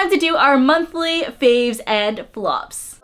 time to do our monthly faves and flops.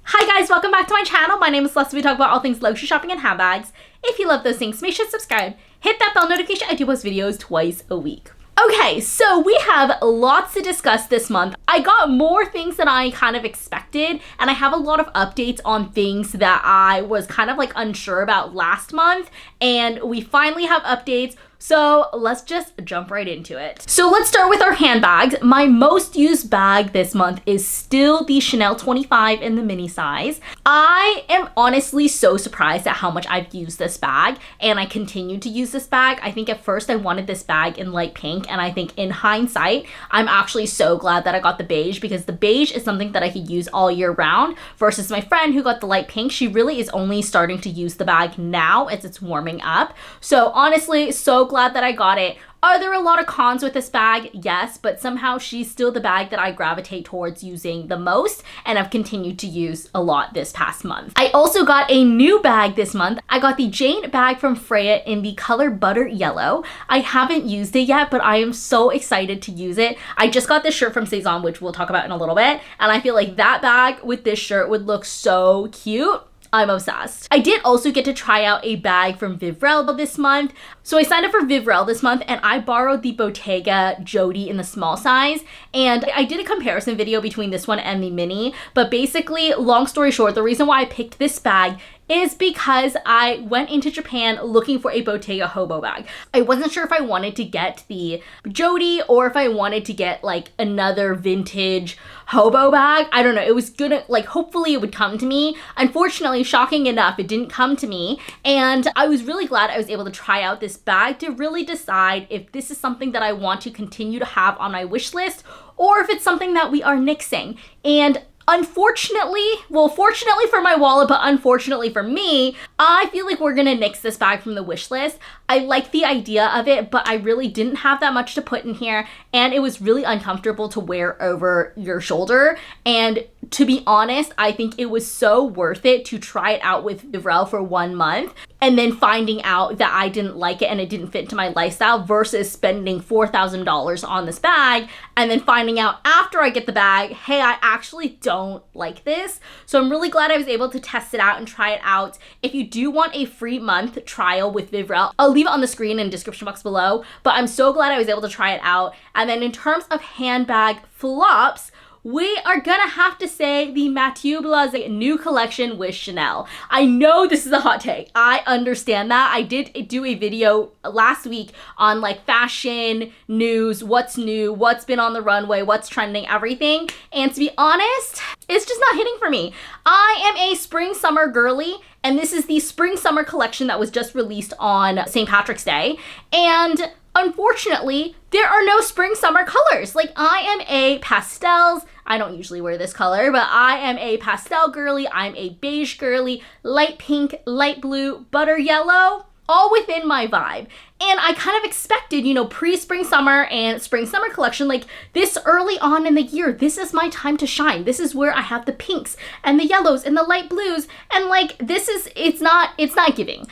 Hi guys, welcome back to my channel. My name is Celesta. We talk about all things luxury shopping and handbags. If you love those things, make sure to subscribe. Hit that bell notification. I do post videos twice a week. Okay, so we have lots to discuss this month. I got more things than I kind of expected, and I have a lot of updates on things that I was kind of like unsure about last month, and we finally have updates. So let's just jump right into it. So let's start with our handbags. My most used bag this month is still the Chanel 25 in the mini size. I am honestly so surprised at how much I've used this bag, and I continue to use this bag. I think at first I wanted this bag in light pink, and I think in hindsight, I'm actually so glad that I got the beige, because the beige is something that I could use all year round versus my friend who got the light pink. She really is only starting to use the bag now as it's warming up. So honestly, so glad that I got it. Are there a lot of cons with this bag? Yes, but somehow she's still the bag that I gravitate towards using the most and I've continued to use a lot this past month. I also got a new bag this month. I got the Jane bag from Freya in the color Butter Yellow. I haven't used it yet, but I am so excited to use it. I just got this shirt from Saison, which we'll talk about in a little bit, and I feel like that bag with this shirt would look so cute. I'm obsessed. I did also get to try out a bag from Vivrel this month. So I signed up for Vivrel this month and I borrowed the Bottega Jody in the small size. And I did a comparison video between this one and the mini. But basically, long story short, the reason why I picked this bag is because I went into Japan looking for a Bottega hobo bag. I wasn't sure if I wanted to get the Jody or if I wanted to get like another vintage hobo bag. I don't know. It was gonna, like, hopefully it would come to me. Unfortunately, shocking enough, it didn't come to me. And I was really glad I was able to try out this bag to really decide if this is something that I want to continue to have on my wish list or if it's something that we are nixing. And unfortunately, well, fortunately for my wallet, but unfortunately for me, I feel like we're gonna nix this bag from the wish list. I like the idea of it, but I really didn't have that much to put in here, and it was really uncomfortable to wear over your shoulder. And to be honest, I think it was so worth it to try it out with Vivrel for 1 month and then finding out that I didn't like it and it didn't fit into my lifestyle versus spending $4,000 on this bag and then finding out after I get the bag, hey, I actually don't like this. So I'm really glad I was able to test it out and try it out. If you do want a free month trial with Vivrel, I'll leave it on the screen in the description box below, but I'm so glad I was able to try it out. And then in terms of handbag flops, we are gonna have to say the Mathieu Blase new collection with Chanel. I know this is a hot take. I understand that. I did do a video last week on like fashion news, what's new, what's been on the runway, what's trending, everything. And to be honest, it's just not hitting for me. I am a spring summer girly, and this is the spring summer collection that was just released on St. Patrick's Day. And unfortunately, there are no spring summer colors. Like, I am a pastels. I don't usually wear this color, but I am a pastel girly. I'm a beige girly, light pink, light blue, butter yellow, all within my vibe. And I kind of expected, you know, pre-spring summer and spring summer collection, like this early on in the year, this is my time to shine. This is where I have the pinks and the yellows and the light blues. And like, this is, it's not giving.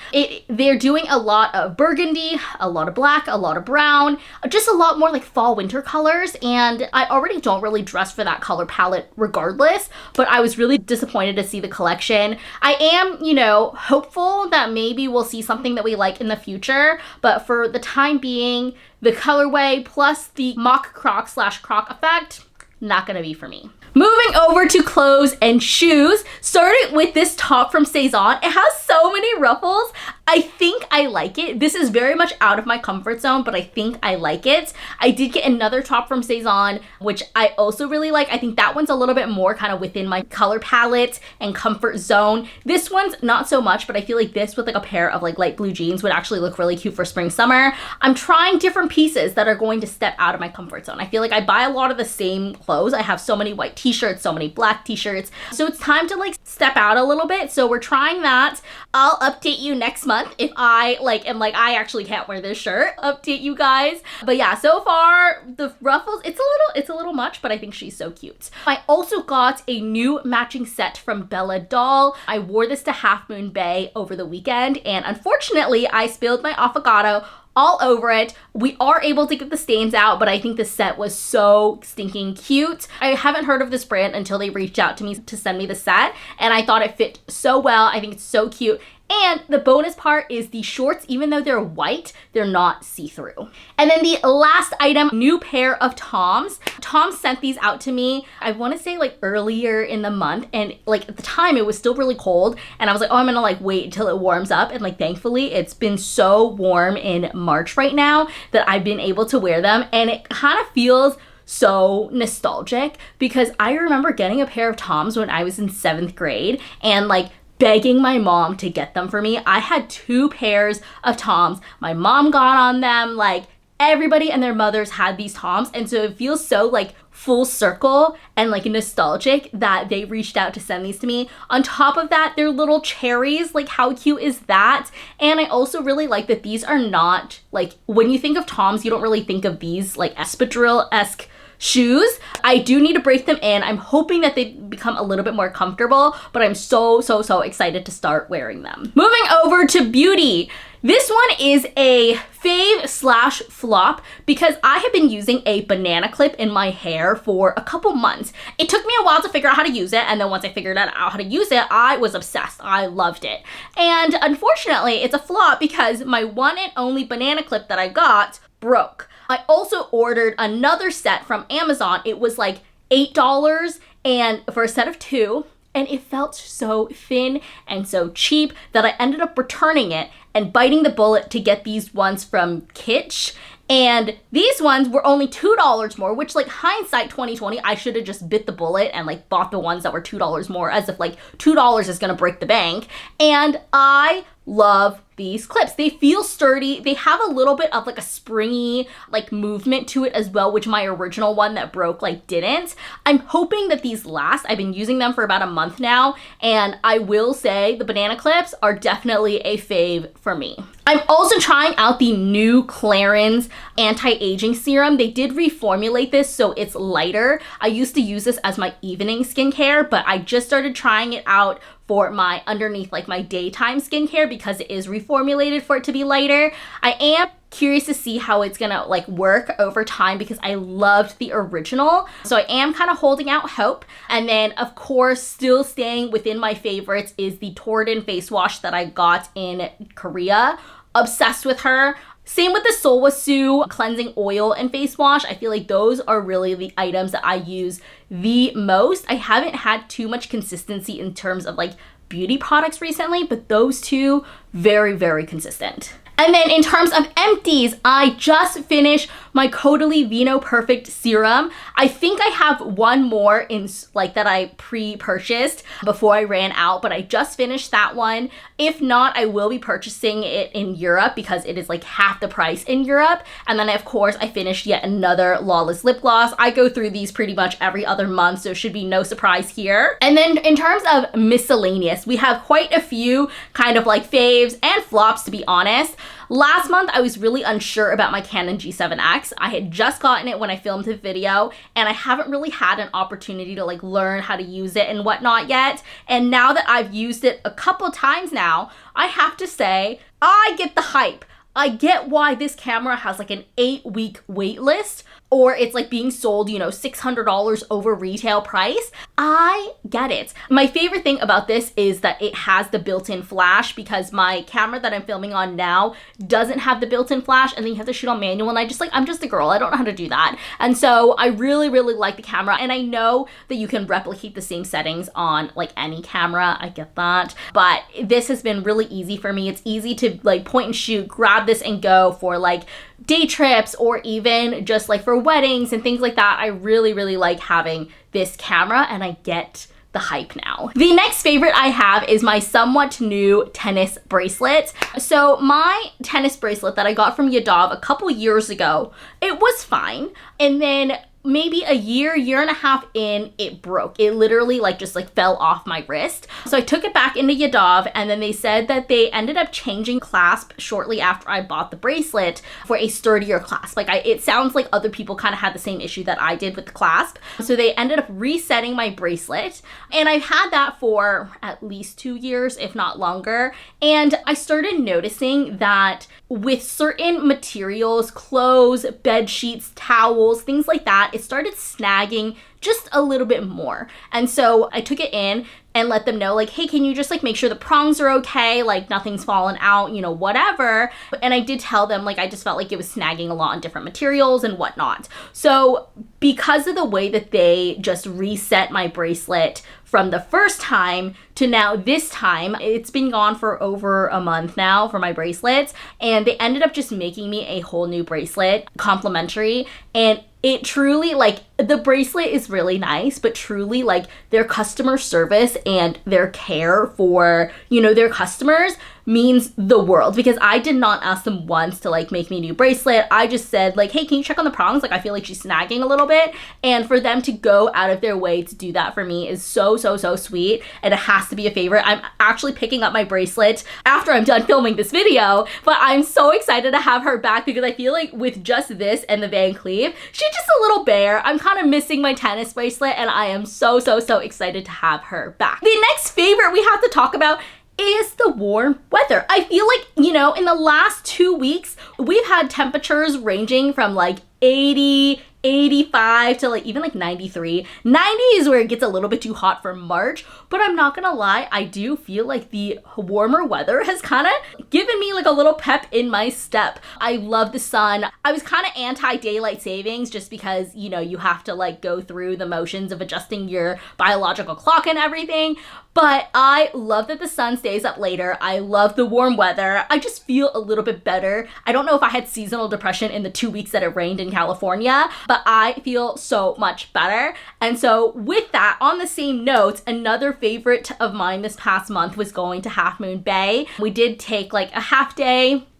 They're doing a lot of burgundy, a lot of black, a lot of brown, just a lot more like fall winter colors. And I already don't really dress for that color palette regardless, but I was really disappointed to see the collection. I am, you know, hopeful that maybe we'll see something that we like in the future, but for the time being, the colorway plus the mock croc / croc effect, not gonna be for me. Moving over to clothes and shoes, starting with this top from Saison. It has so many ruffles. I think I like it. This is very much out of my comfort zone, but I think I like it. I did get another top from Saison, which I also really like. I think that one's a little bit more kind of within my color palette and comfort zone. This one's not so much, but I feel like this with like a pair of like light blue jeans would actually look really cute for spring, summer. I'm trying different pieces that are going to step out of my comfort zone. I feel like I buy a lot of the same clothes clothes. I have so many white t-shirts, so many black t-shirts. So it's time to like step out a little bit. So we're trying that. I'll update you next month if I am like, I actually can't wear this shirt. Update you guys. But yeah, so far the ruffles, it's a little much, but I think she's so cute. I also got a new matching set from Bella Doll. I wore this to Half Moon Bay over the weekend, and unfortunately I spilled my avocado all over it. We are able to get the stains out, but I think the set was so stinking cute. I haven't heard of this brand until they reached out to me to send me the set, and I thought it fit so well. I think it's so cute. And the bonus part is the shorts, even though they're white, they're not see-through. And then the last item, new pair of Toms. Tom sent these out to me, I want to say like earlier in the month, and like at the time it was still really cold, and I was like, oh, I'm gonna like wait until it warms up, and like thankfully it's been so warm in March right now that I've been able to wear them, and it kind of feels so nostalgic because I remember getting a pair of Toms when I was in 7th grade and like begging my mom to get them for me. I had 2 pairs of Toms. My mom got on them, like everybody and their mothers had these Toms, and so it feels so like full circle and like nostalgic that they reached out to send these to me. On top of that, they're little cherries. Like how cute is that? And I also really like that these are not like, when you think of Toms, you don't really think of these like espadrille-esque shoes. I do need to break them in. I'm hoping that they become a little bit more comfortable, but I'm so excited to start wearing them. Moving over to beauty. This one is a fave slash flop because I have been using a banana clip in my hair for a couple months. It took me a while to figure out how to use it, and then once I figured out how to use it, I was obsessed. I loved it. And unfortunately, it's a flop because my one and only banana clip that I got broke. I also ordered another set from Amazon. It was like $8 and for a set of 2, and it felt so thin and so cheap that I ended up returning it and biting the bullet to get these ones from Kitsch. And these ones were only $2 more, which like hindsight 2020, I should have just bit the bullet and like bought the ones that were $2 more, as if like $2 is gonna break the bank. And I love these clips. They feel sturdy. They have a little bit of like a springy like movement to it as well, which my original one that broke like didn't. I'm hoping that these last. I've been using them for about a month now, and I will say the banana clips are definitely a fave for me. I'm also trying out the new Clarins anti-aging serum. They did reformulate this so it's lighter. I used to use this as my evening skincare, but I just started trying it out for my underneath like my daytime skincare because it is reformulated for it to be lighter. I am curious to see how it's gonna like work over time because I loved the original. So I am kind of holding out hope. And then of course, still staying within my favorites is the Torden face wash that I got in Korea. Obsessed with her. Same with the Solwasu cleansing oil and face wash. I feel like those are really the items that I use the most. I haven't had too much consistency in terms of like beauty products recently, but those two, very consistent. And then in terms of empties, I just finished my Caudalie Vino Perfect Serum. I think I have one more in like that I pre-purchased before I ran out, but I just finished that one. If not, I will be purchasing it in Europe because it is like half the price in Europe. And then of course I finished yet another Lawless lip gloss. I go through these pretty much every other month, so it should be no surprise here. And then in terms of miscellaneous, we have quite a few kind of like faves and flops, to be honest. Last month, I was really unsure about my Canon G7X. I had just gotten it when I filmed the video, and I haven't really had an opportunity to like learn how to use it and whatnot yet. And now that I've used it a couple times now, I have to say, I get the hype. I get why this camera has like an 8-week wait list, or it's like being sold, you know, $600 over retail price. I get it. My favorite thing about this is that it has the built-in flash, because my camera that I'm filming on now doesn't have the built-in flash, and then you have to shoot on manual, and I'm just a girl. I don't know how to do that. And so I really like the camera, and I know that you can replicate the same settings on like any camera. I get that. But this has been really easy for me. It's easy to like point and shoot, grab this and go for like day trips, or even just like for weddings and things like that. I really like having this camera, and I get the hype now. The next favorite I have is my somewhat new tennis bracelet. So my tennis bracelet that I got from Yadav a couple years ago, it was fine. And then maybe a year and a half in, it broke. It literally like just like fell off my wrist. So I took it back into Yadav, and then they said that they ended up changing clasp shortly after I bought the bracelet for a sturdier clasp. Like it sounds like other people kind of had the same issue that I did with the clasp. So they ended up resetting my bracelet, and I've had that for at least 2 years, if not longer. And I started noticing that with certain materials, clothes, bed sheets, towels, things like that, it started snagging just a little bit more. And so I took it in and let them know, like, hey, can you just like make sure the prongs are okay, like nothing's fallen out, you know, whatever. And I did tell them, like, I just felt like it was snagging a lot on different materials and whatnot. So because of the way that they just reset my bracelet from the first time to now this time, it's been gone for over a month now for my bracelets, and they ended up just making me a whole new bracelet complimentary. And it truly, like, the bracelet is really nice, but truly, like, their customer service and their care for, you know, their customers means the world, because I did not ask them once to like make me a new bracelet. I just said like, hey, can you check on the prongs? Like, I feel like she's snagging a little bit. And for them to go out of their way to do that for me is so sweet, and it has to be a favorite. I'm actually picking up my bracelet after I'm done filming this video, but I'm so excited to have her back because I feel like with just this and the Van Cleef, she's just a little bare. I'm kind of missing my tennis bracelet, and I am so excited to have her back. The next favorite we have to talk about is the warm weather. I feel like, you know, in the last 2 weeks, we've had temperatures ranging from like 80, 85 to like even like 93. 90 is where it gets a little bit too hot for March, but I'm not gonna lie, I do feel like the warmer weather has kind of given me like a little pep in my step. I love the sun. I was kind of anti-daylight savings just because, you know, you have to like go through the motions of adjusting your biological clock and everything, but I love that the sun stays up later. I love the warm weather. I just feel a little bit better. I don't know if I had seasonal depression in the 2 weeks that it rained in California, but I feel so much better. And so with that, on the same note, another favorite of mine this past month was going to Half Moon Bay. We did take like a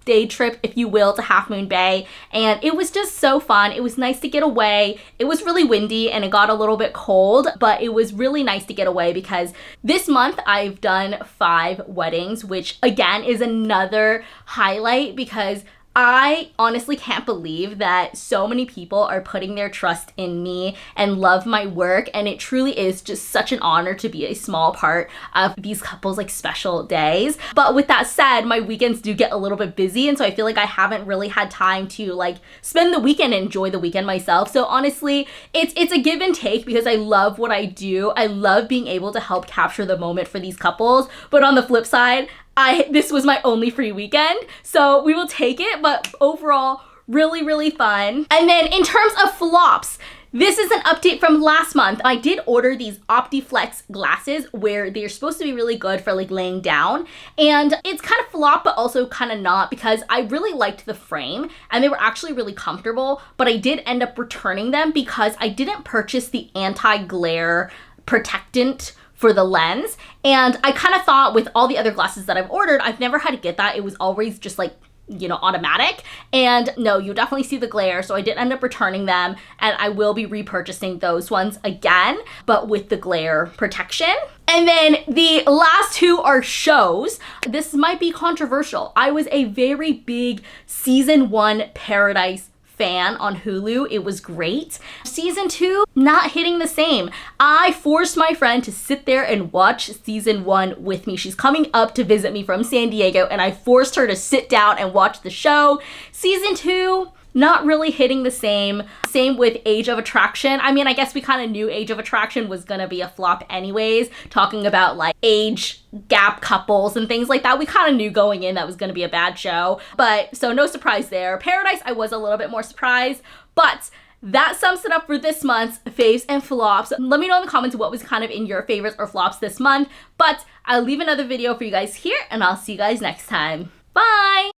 day trip, if you will, to Half Moon Bay, and it was just so fun. It was nice to get away. It was really windy and it got a little bit cold, but it was really nice to get away because this month I've done 5 weddings, which again is another highlight because I honestly can't believe that so many people are putting their trust in me and love my work, and it truly is just such an honor to be a small part of these couples' like special days. But with that said, my weekends do get a little bit busy, and so I feel like I haven't really had time to like spend the weekend and enjoy the weekend myself. So honestly, it's a give and take because I love what I do. I love being able to help capture the moment for these couples, but on the flip side, this was my only free weekend, so we will take it, but overall, really fun. And then in terms of flops, this is an update from last month. I did order these OptiFlex glasses where they're supposed to be really good for like laying down, and it's kind of flop but also kind of not because I really liked the frame and they were actually really comfortable, but I did end up returning them because I didn't purchase the anti-glare protectant for the lens, and I kind of thought with all the other glasses that I've ordered, I've never had to get that. It was always just like, you know, automatic, and no, you definitely see the glare, so I did end up returning them, and I will be repurchasing those ones again, but with the glare protection. And then the last 2 are shows. This might be controversial. I was a very big season 1 Paradise fan on Hulu. It was great. Season 2, not hitting the same. I forced my friend to sit there and watch season 1 with me. She's coming up to visit me from San Diego, and I forced her to sit down and watch the show. Season 2, not really hitting the same. Same with Age of Attraction. I mean, I guess we kind of knew Age of Attraction was gonna be a flop anyways, talking about like age gap couples and things like that. We kind of knew going in that was gonna be a bad show, but so no surprise there. Paradise, I was a little bit more surprised, but that sums it up for this month's faves and flops. Let me know in the comments what was kind of in your favorites or flops this month, but I'll leave another video for you guys here, and I'll see you guys next time. Bye!